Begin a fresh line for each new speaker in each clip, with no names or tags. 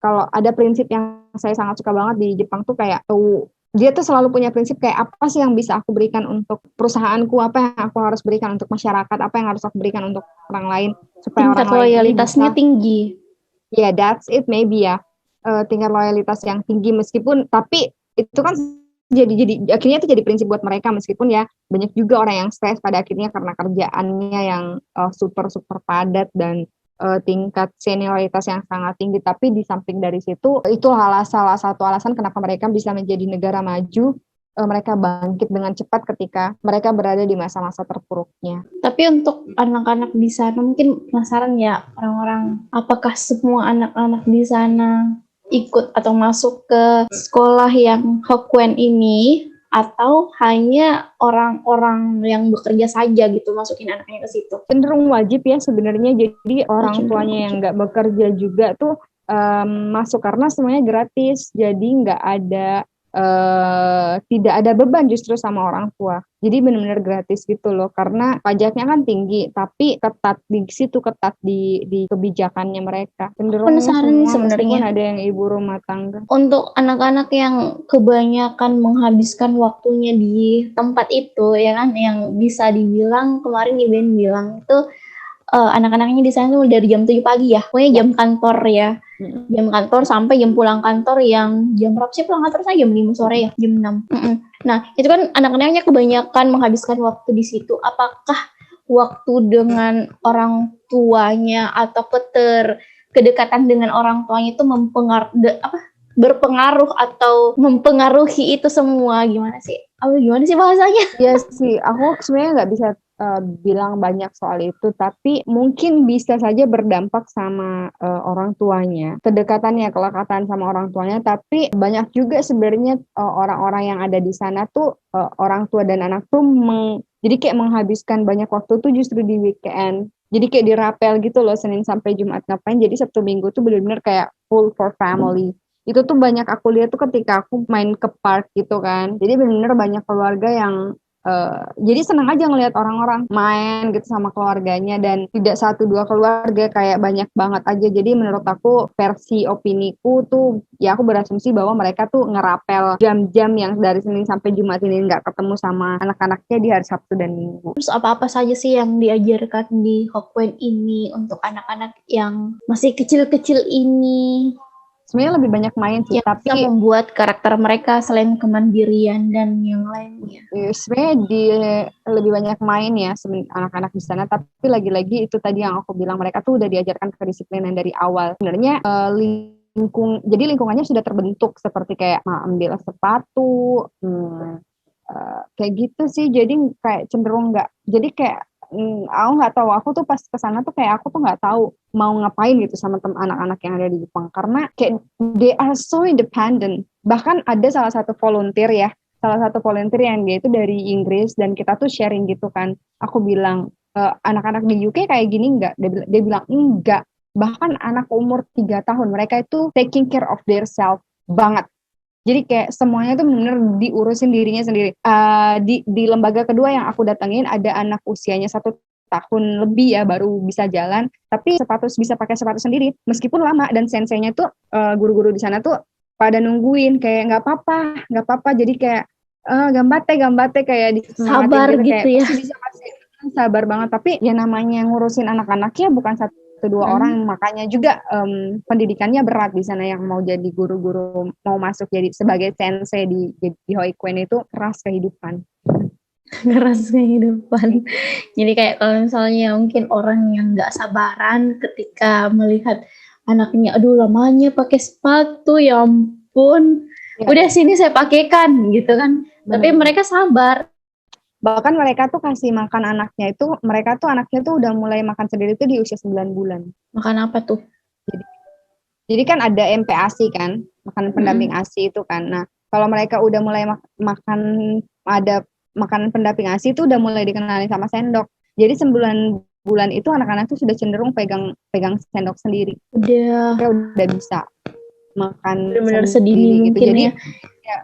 kalau ada prinsip yang saya sangat suka banget di Jepang tuh kayak dia tuh selalu punya prinsip kayak apa sih yang bisa aku berikan untuk perusahaanku, apa yang aku harus berikan untuk masyarakat, apa yang harus aku berikan untuk orang lain supaya
Tingkat
orang lain ini
loyalitasnya
bisa,
tinggi.
ya that's it maybe ya. Tingkat loyalitas yang tinggi meskipun tapi itu kan jadi akhirnya itu jadi prinsip buat mereka meskipun ya banyak juga orang yang stres pada akhirnya karena kerjaannya yang super super padat dan tingkat senioritas yang sangat tinggi. Tapi di samping dari situ itu salah satu alasan kenapa mereka bisa menjadi negara maju. Mereka bangkit dengan cepat ketika mereka berada di masa-masa terpuruknya.
Tapi untuk anak-anak di sana mungkin penasaran ya orang-orang, apakah semua anak-anak di sana ikut atau masuk ke sekolah yang Hokkien ini, atau hanya orang-orang yang bekerja saja gitu masukin anaknya ke situ?
Cenderung wajib ya sebenarnya, jadi orang
Cenderung
tuanya yang
wajib.
nggak bekerja juga tuh masuk karena semuanya gratis, jadi nggak ada tidak ada beban justru sama orang tua. Jadi benar-benar gratis gitu loh, karena pajaknya kan tinggi, tapi ketat di situ, ketat di kebijakannya mereka.
Aku
Cenderung
penasaran nih
semua
sebenarnya.
meskipun ada yang ibu rumah tangga.
Untuk anak-anak yang kebanyakan menghabiskan waktunya di tempat itu, ya kan, yang bisa dibilang kemarin Iben bilang itu anak-anaknya di sana tuh dari jam 7 pagi ya, pokoknya
Ya.
jam kantor ya.
Mm-mm.
Jam kantor sampai jam pulang kantor yang jam berapa sih pulang kantor saya? Jam 5 sore ya, jam 6. Nah, itu kan anak-anaknya kebanyakan menghabiskan waktu di situ. Apakah waktu dengan orang tuanya atau kedekatan dengan orang tuanya itu berpengaruh atau mempengaruhi itu semua? Gimana sih? Gimana sih bahasanya?
Iya sih, aku sebenarnya nggak bisa bilang banyak soal itu, tapi mungkin bisa saja berdampak sama orang tuanya, kedekatannya, kelekatan sama orang tuanya. Tapi banyak juga sebenarnya orang-orang yang ada di sana tuh orang tua dan anak tuh jadi kayak menghabiskan banyak waktu tuh justru di weekend. Jadi kayak dirapel gitu loh, Senin sampai Jumat ngapain. Jadi Sabtu Minggu tuh benar-benar kayak full for family. Itu tuh banyak aku lihat tuh ketika aku main ke park gitu kan. Jadi benar-benar banyak keluarga yang jadi senang aja ngelihat orang-orang main gitu sama keluarganya, dan tidak satu dua keluarga, kayak banyak banget aja. Jadi menurut aku versi opiniku tuh ya aku berasumsi bahwa mereka tuh ngerapel jam-jam yang dari Senin sampai Jumat ini nggak ketemu sama anak-anaknya di hari Sabtu dan Minggu.
Terus apa-apa saja sih yang diajarkan di Hokkien ini untuk anak-anak yang masih kecil-kecil ini,
Sebenarnya lebih banyak main sih,
yang bisa
tapi
membuat karakter mereka selain kemandirian dan yang lainnya?
sebenarnya lebih banyak main ya anak-anak di sana. Tapi lagi-lagi itu tadi yang aku bilang, mereka tuh udah diajarkan kedisiplinan dari awal. Sebenarnya jadi lingkungannya sudah terbentuk seperti kayak ambil sepatu, kayak gitu sih. Jadi kayak cenderung nggak, jadi kayak aku nggak tahu, aku tuh pas kesana tuh kayak aku tuh nggak tahu mau ngapain gitu sama anak-anak yang ada di Jepang, karena kayak they are so independent. Bahkan ada salah satu volunteer yang dia itu dari Inggris, dan kita tuh sharing gitu kan. Aku bilang, anak-anak di UK kayak gini nggak? Dia bilang enggak. Bahkan anak umur 3 tahun mereka itu taking care of their self banget. Jadi kayak semuanya tuh bener diurusin dirinya sendiri. Di lembaga kedua yang aku datengin ada anak usianya 1 tahun lebih ya, baru bisa jalan, tapi bisa pakai sepatu sendiri meskipun lama. Dan senseinya tuh guru-guru di sana tuh pada nungguin kayak nggak apa-apa. Jadi kayak gambate kayak disemangatin
Sabar
gitu,
gitu
kayak
ya.
pasti bisa, pasti sabar banget. Tapi ya namanya ngurusin anak-anaknya bukan satu dua orang, makanya juga pendidikannya berat di sana. Yang mau jadi guru-guru, mau masuk jadi sebagai sensei di Hoikuen itu keras kehidupan.
Ngeras kehidupan. Jadi kayak kalau misalnya mungkin orang yang nggak sabaran ketika melihat anaknya, aduh lamanya pakai sepatu, ya ampun.
Ya,
Udah sini saya pakaikan gitu kan. Tapi
benar.
mereka sabar.
Bahkan mereka tuh kasih makan anaknya itu, anaknya tuh udah mulai makan sendiri tuh di usia 9 bulan.
Makan apa tuh?
Jadi, jadi kan ada MPASI kan, makanan pendamping ASI itu kan. Nah, kalau mereka udah mulai makan, ada makanan pendamping ASI itu udah mulai dikenalin sama sendok. Jadi 9 bulan itu anak-anak tuh sudah cenderung pegang sendok sendiri.
Udah
Mereka udah bisa makan
benar-benar sedini
sendiri gitu.
mungkin
Jadi
ya.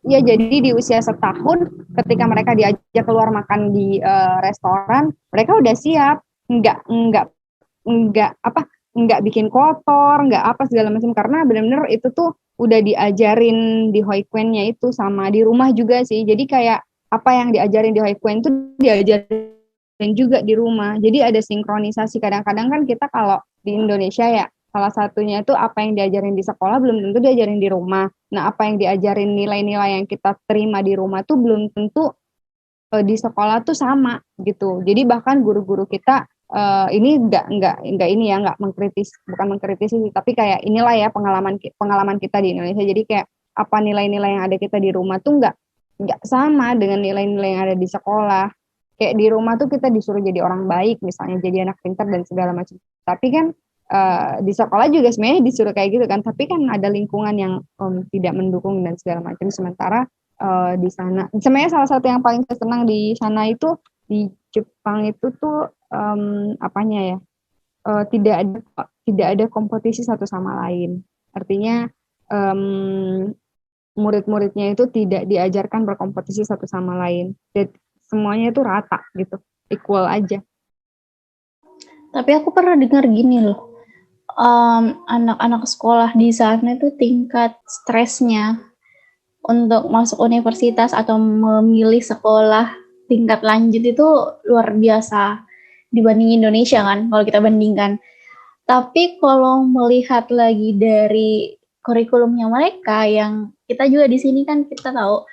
ya jadi di usia setahun ketika mereka diajak keluar makan di restoran, mereka udah siap. Enggak apa nggak bikin kotor, nggak apa segala macam, karena benar-benar itu tuh udah diajarin di Hoikuen-nya itu sama di rumah juga sih. Jadi kayak apa yang diajarin di Hoikuen tuh diajarin juga di rumah. Jadi ada sinkronisasi. Kadang-kadang kan kita kalau di Indonesia ya, salah satunya itu apa yang diajarin di sekolah belum tentu diajarin di rumah. Nah, apa yang diajarin nilai-nilai yang kita terima di rumah tuh belum tentu di sekolah tuh sama gitu. Jadi bahkan guru-guru kita ini nggak ini ya, nggak mengkritis, bukan mengkritisi, tapi kayak inilah ya pengalaman pengalaman kita di Indonesia. Jadi kayak apa nilai-nilai yang ada kita di rumah tuh nggak sama dengan nilai-nilai yang ada di sekolah. Kayak di rumah tuh kita disuruh jadi orang baik, misalnya jadi anak pintar dan segala macam. Tapi kan di sekolah juga sebenarnya disuruh kayak gitu kan. Tapi kan ada lingkungan yang tidak mendukung dan segala macam. Sementara di sana. Sebenarnya salah satu yang paling saya senang di sana itu di Jepang itu tuh apanya ya? Tidak ada kompetisi satu sama lain. Artinya murid-muridnya itu tidak diajarkan berkompetisi satu sama lain. Dan semuanya itu rata gitu, equal aja.
Tapi aku pernah dengar gini loh, anak-anak sekolah di sana itu tingkat stresnya untuk masuk universitas atau memilih sekolah tingkat lanjut itu luar biasa dibanding Indonesia kan, kalau kita bandingkan. Tapi kalau melihat lagi dari kurikulumnya mereka, yang kita juga di sini kan kita tahu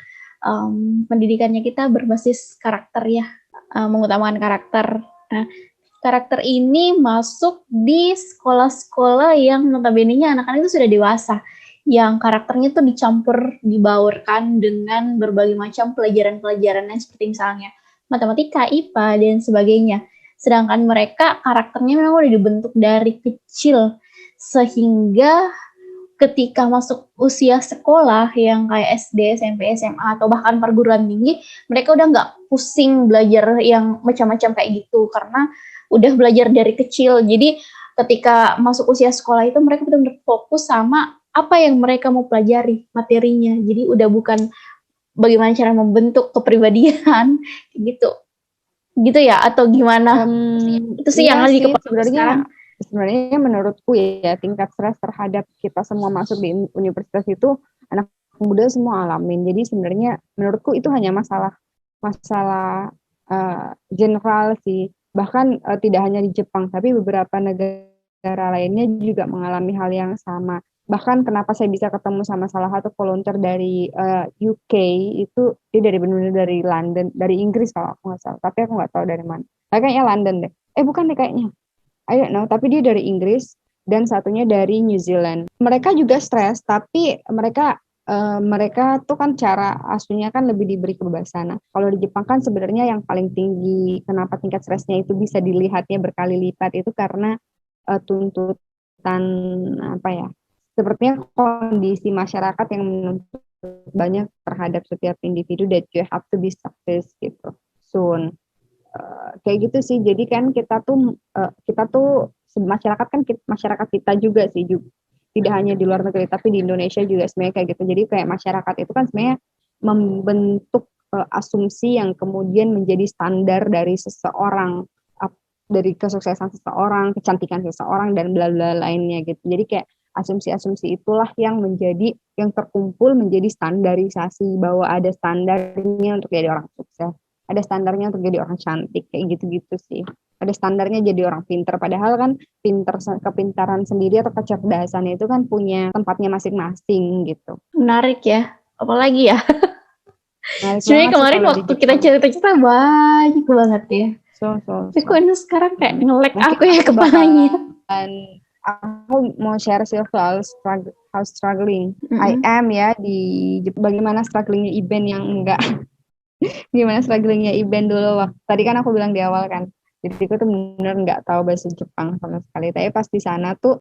pendidikannya kita berbasis karakter ya, mengutamakan karakter. Nah, karakter ini masuk di sekolah-sekolah yang notabene-nya anak-anak itu sudah dewasa, yang karakternya tuh dicampur, dibaurkan dengan berbagai macam pelajaran-pelajaran seperti misalnya matematika, IPA, dan sebagainya. Sedangkan mereka karakternya memang udah dibentuk dari kecil, sehingga ketika masuk usia sekolah yang kayak SD, SMP, SMA, atau bahkan perguruan tinggi, mereka udah nggak pusing belajar yang macam-macam kayak gitu, karena udah belajar dari kecil. Jadi ketika masuk usia sekolah itu mereka benar-benar fokus sama apa yang mereka mau pelajari, materinya. Jadi udah bukan bagaimana cara membentuk kepribadian gitu. Gitu ya, atau gimana? Itu sih yang ada di kepala sekarang.
Sebenarnya menurutku ya tingkat stres terhadap kita semua masuk di universitas itu anak muda semua alamin. Jadi sebenarnya menurutku itu hanya masalah general sih. Bahkan tidak hanya di Jepang, tapi beberapa negara lainnya juga mengalami hal yang sama. Bahkan kenapa saya bisa ketemu sama salah satu volunteer dari UK itu, dia benar-benar dari London, dari Inggris kalau aku nggak salah. Tapi aku nggak tahu dari mana. Kayaknya London deh. Bukan deh kayaknya. I don't know, tapi dia dari Inggris dan satunya dari New Zealand. Mereka juga stres, tapi mereka tuh kan cara asuhnya kan lebih diberi kebebasan. Nah, kalau di Jepang kan sebenarnya yang paling tinggi, kenapa tingkat stresnya itu bisa dilihatnya berkali lipat itu karena tuntutan apa ya? Sepertinya kondisi masyarakat yang menuntut banyak terhadap setiap individu, that you have to be success gitu soon. Kayak gitu sih. Jadi kan kita tuh masyarakat kan masyarakat kita juga sih, tidak hanya di luar negeri tapi di Indonesia juga sebenarnya kayak gitu. Jadi kayak masyarakat itu kan sebenarnya membentuk asumsi yang kemudian menjadi standar dari seseorang, dari kesuksesan seseorang, kecantikan seseorang dan bla bla lainnya gitu. Jadi kayak asumsi-asumsi itulah yang terkumpul menjadi standarisasi, bahwa ada standarnya untuk jadi orang sukses, ada standarnya untuk jadi orang cantik, kayak gitu-gitu sih. Ada standarnya jadi orang pintar, padahal kan kepintaran sendiri atau kecerdasan itu kan punya tempatnya masing-masing gitu.
Menarik ya, apalagi ya. Sebenarnya kemarin waktu kita cerita-cerita banyak banget ya. Tapi kok ini sekarang kayak nge-lag aku ya kepalanya.
Dan aku mau share sih soal how struggling I am ya di bagaimana strugglingnya Iben yang enggak. Gimana strugglingnya Iben dulu waktu tadi kan aku bilang di awal kan, jadi aku tuh bener nggak tahu bahasa Jepang sama sekali, tapi pas di sana tuh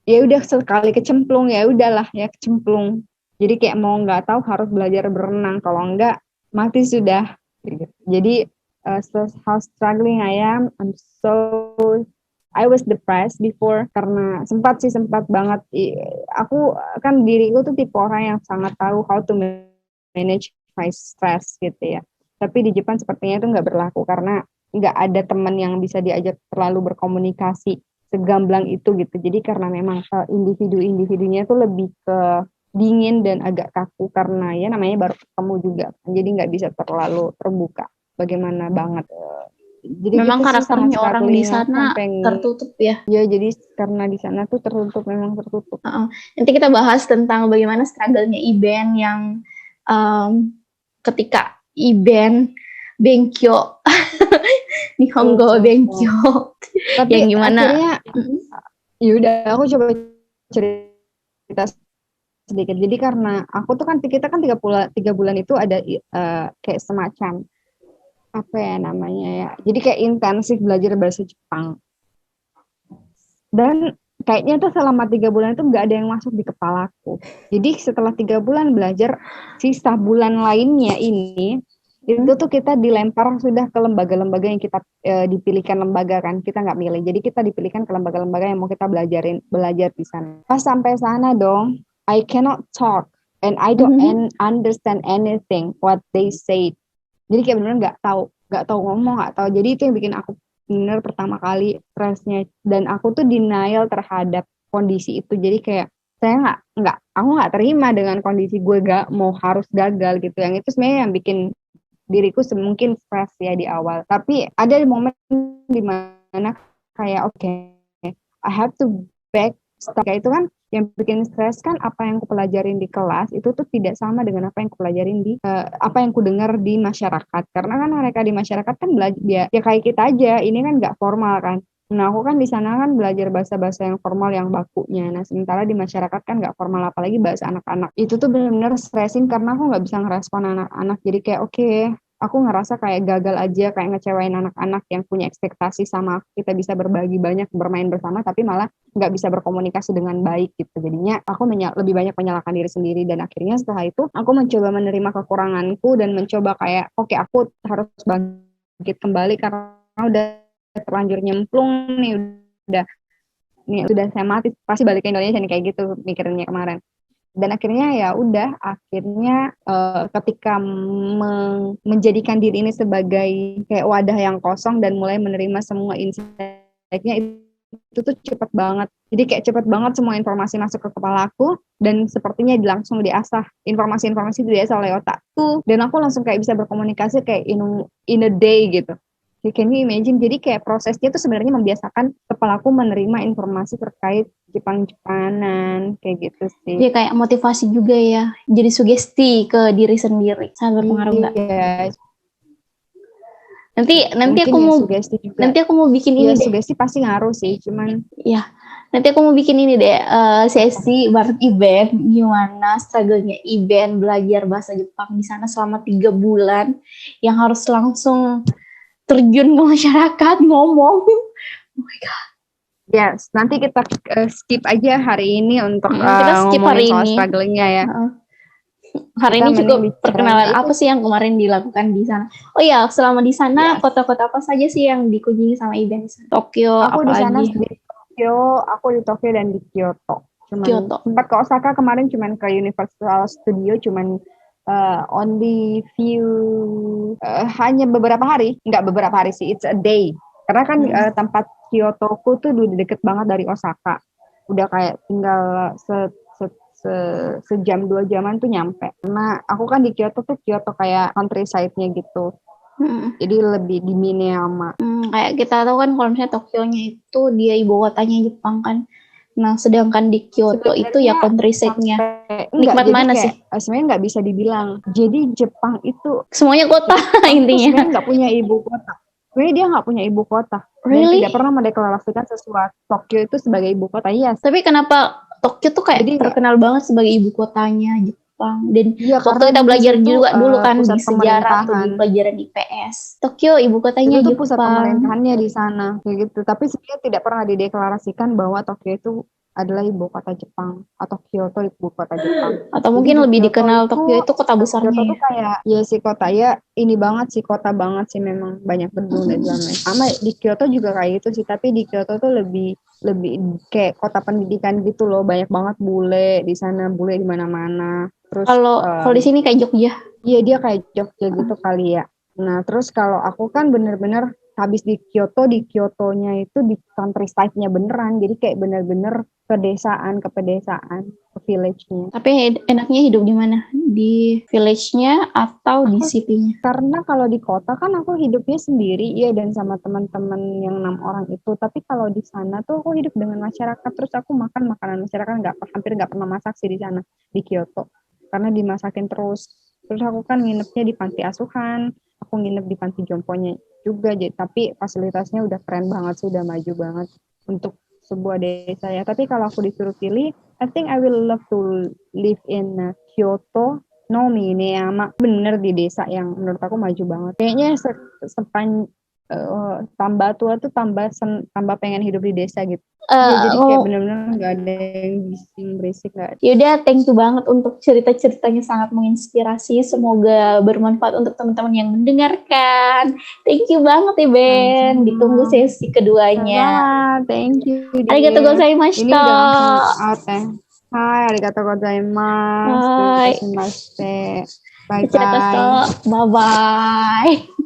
ya udah sekali kecemplung ya udahlah ya kecemplung, jadi kayak mau nggak tahu harus belajar berenang, kalau enggak mati sudah. Jadi so how struggling I'm so I was depressed before, karena sempat banget. Aku kan diriku tuh tipe orang yang sangat tahu how to manage high stress gitu ya. Tapi di Jepang sepertinya itu nggak berlaku karena nggak ada teman yang bisa diajak terlalu berkomunikasi segamblang itu gitu. Jadi karena memang individu-individunya tuh lebih ke dingin dan agak kaku karena ya namanya baru ketemu juga. Jadi nggak bisa terlalu terbuka. Bagaimana banget. Jadi
Memang
gitu sih sangat
karakternya orang di
struggling. Aku
sana
sampai
tertutup ya.
ya jadi karena di sana tuh tertutup, memang tertutup.
Nanti kita bahas tentang bagaimana struggle-nya Iben yang ketika Iben Benkyo Nihongo Benkyo
Tapi
yang gimana
akhirnya yaudah aku coba cerita sedikit. Jadi karena aku tuh kan kita kan 3 bulan itu ada kayak semacam apa ya namanya ya. Jadi kayak intensif belajar bahasa Jepang. Dan kayaknya tuh selama 3 bulan itu nggak ada yang masuk di kepalaku. Jadi setelah 3 bulan belajar, sisa bulan lainnya ini itu tuh kita dilempar sudah ke lembaga-lembaga yang kita dipilihkan lembaga kan, kita nggak milih. Jadi kita dipilihkan ke lembaga-lembaga yang mau kita belajar di sana. Pas sampai sana dong, I cannot talk and I don't understand anything what they say. Jadi kayak benar-benar nggak tahu ngomong, nggak tahu. Jadi itu yang bikin aku bener pertama kali stresnya, dan aku tuh denial terhadap kondisi itu. Jadi kayak saya aku nggak terima dengan kondisi gue gak mau harus gagal gitu. Yang itu sebenarnya yang bikin diriku mungkin stres ya di awal. Tapi ada momen dimana kayak oke, I have to back step. Kayak itu kan yang bikin stres kan apa yang ku pelajarin di kelas itu tuh tidak sama dengan apa yang ku pelajarin di apa yang ku dengar di masyarakat. Karena kan mereka di masyarakat kan belajar ya kayak kita aja, ini kan nggak formal kan. Nah aku kan di sana kan belajar bahasa-bahasa yang formal yang bakunya. Nah sementara di masyarakat kan nggak formal, apalagi bahasa anak-anak. Itu tuh benar-benar stressing karena aku nggak bisa ngerespon anak-anak. Jadi kayak oke, aku ngerasa kayak gagal aja, kayak ngecewain anak-anak yang punya ekspektasi sama aku. Kita bisa berbagi banyak, bermain bersama, tapi malah nggak bisa berkomunikasi dengan baik gitu. Jadinya aku lebih banyak menyalahkan diri sendiri, dan akhirnya setelah itu aku mencoba menerima kekuranganku dan mencoba kayak oke, aku harus bangkit kembali karena udah terlanjur nyemplung nih, udah saya mati, pasti balik ke Indonesia nih, kayak gitu mikirnya kemarin. Dan akhirnya ya udah, akhirnya ketika menjadikan diri ini sebagai kayak wadah yang kosong dan mulai menerima semua insight-nya, itu tuh cepet banget. Jadi kayak cepet banget semua informasi masuk ke kepalaku, dan sepertinya langsung diasah, informasi-informasi itu diasah oleh otakku, dan aku langsung kayak bisa berkomunikasi kayak in a day gitu. Can you imagine? Jadi kayak prosesnya tuh sebenarnya membiasakan kepalaku menerima informasi terkait Jepang-Jepangan, kayak gitu sih.
Dia kayak motivasi juga ya, jadi sugesti ke diri sendiri. Sangat berpengaruh nggak?
Iya.
Nanti aku mau bikin ini deh.
Sugesti pasti ngaruh sih, cuman
ya nanti aku mau bikin ini deh, sesi bareng Iben, gimana struggle-nya Iben belajar bahasa Jepang di sana selama 3 bulan, yang harus langsung terjun ke masyarakat ngomong. Oh my god.
Yes, nanti kita skip aja hari ini untuk
kita skip
ngomongin
hari
soal
ini.
Struggle-nya ya.
Hari ini cukup perkenalan apa sih yang kemarin dilakukan di sana. Oh ya, selama di sana kota-kota apa saja sih yang dikunjungi sama Iben? Tokyo,
aku
apa
di sana
lagi?
Aku di Tokyo dan di Kyoto.
Kyoto.
Sempat ke Osaka kemarin, cuman ke Universal Studio, cuman only few, hanya beberapa hari, nggak beberapa hari sih, it's a day. Karena kan tempat Kyoto-ku tuh udah deket banget dari Osaka. Udah kayak tinggal sejam 2 jaman tuh nyampe. Nah, aku kan di Kyoto kayak countryside-nya gitu. Jadi lebih diminnya sama.
Kayak kita tahu kan kalau misalnya Tokyo-nya itu dia ibu kotanya Jepang kan. Nah, sedangkan di Kyoto itu ya countryside-nya. Nikmat mana sih?
Sebenarnya nggak bisa dibilang. Jadi Jepang itu
semuanya kota intinya.
Sebenarnya nggak punya ibu kota. Sebenarnya dia nggak punya ibu kota.
Really?
Dan tidak pernah mendeklarasikan sesuatu Tokyo itu sebagai ibu kota. Yes.
Tapi kenapa Tokyo tuh kayak terkenal banget sebagai ibu kotanya Jepang? Dan waktu kita belajar juga dulu kan di sejarah atau di pelajaran IPS, Tokyo ibu kotanya
itu
Jepang.
Pusat pemerintahannya di sana, kayak gitu. Tapi sebenarnya tidak pernah dideklarasikan bahwa Tokyo itu adalah ibu kota Jepang atau Kyoto ibu kota Jepang.
Atau mungkin lebih dikenal Tokyo itu kota besarnya.
Kyoto tuh kayak ya si kota ya ini banget sih, kota banget sih, memang banyak gedung dan lain-lain. Sama di Kyoto juga kayak gitu sih, tapi di Kyoto tuh lebih kayak kota pendidikan gitu loh, banyak banget bule di sana, bule di mana-mana. Terus
kalau di sini kayak Jogja.
Iya, dia kayak Jogja gitu kali ya. Nah, terus kalau aku kan bener-bener habis di Kyotonya itu di countryside-nya beneran, jadi kayak bener-bener ke pedesaan, ke village-nya.
Tapi enaknya hidup di mana? Di village-nya atau di city-nya?
Karena kalau di kota kan aku hidupnya sendiri ya dan sama teman-teman yang 6 orang itu. Tapi kalau di sana tuh aku hidup dengan masyarakat, terus aku makan makanan masyarakat, hampir nggak pernah masak sih di sana di Kyoto. Karena dimasakin terus. Terus aku kan nginepnya di panti asuhan, aku nginep di panti jomponya juga. Jadi tapi fasilitasnya udah keren banget sih, udah maju banget untuk sebuah desa ya. Tapi kalau aku disuruh pilih, I think I will love to live in Kyoto no Mineyama, bener di desa yang menurut aku maju banget. Kayaknya tambah tua tuh tambah pengen hidup di desa gitu. Ya, jadi kayak bener-bener nggak ada yang bising berisik, nggak ada.
Yaudah, thank you banget untuk cerita-ceritanya, sangat menginspirasi. Semoga bermanfaat untuk teman-teman yang mendengarkan. Thank you banget ya Ben. Ditunggu sesi keduanya.
Thank you.
Arigatou gozaimashita.
Ini udah langsung out ya. Hai, arigatou gozaimasu.
Hai.
Bye bye.
Bye bye.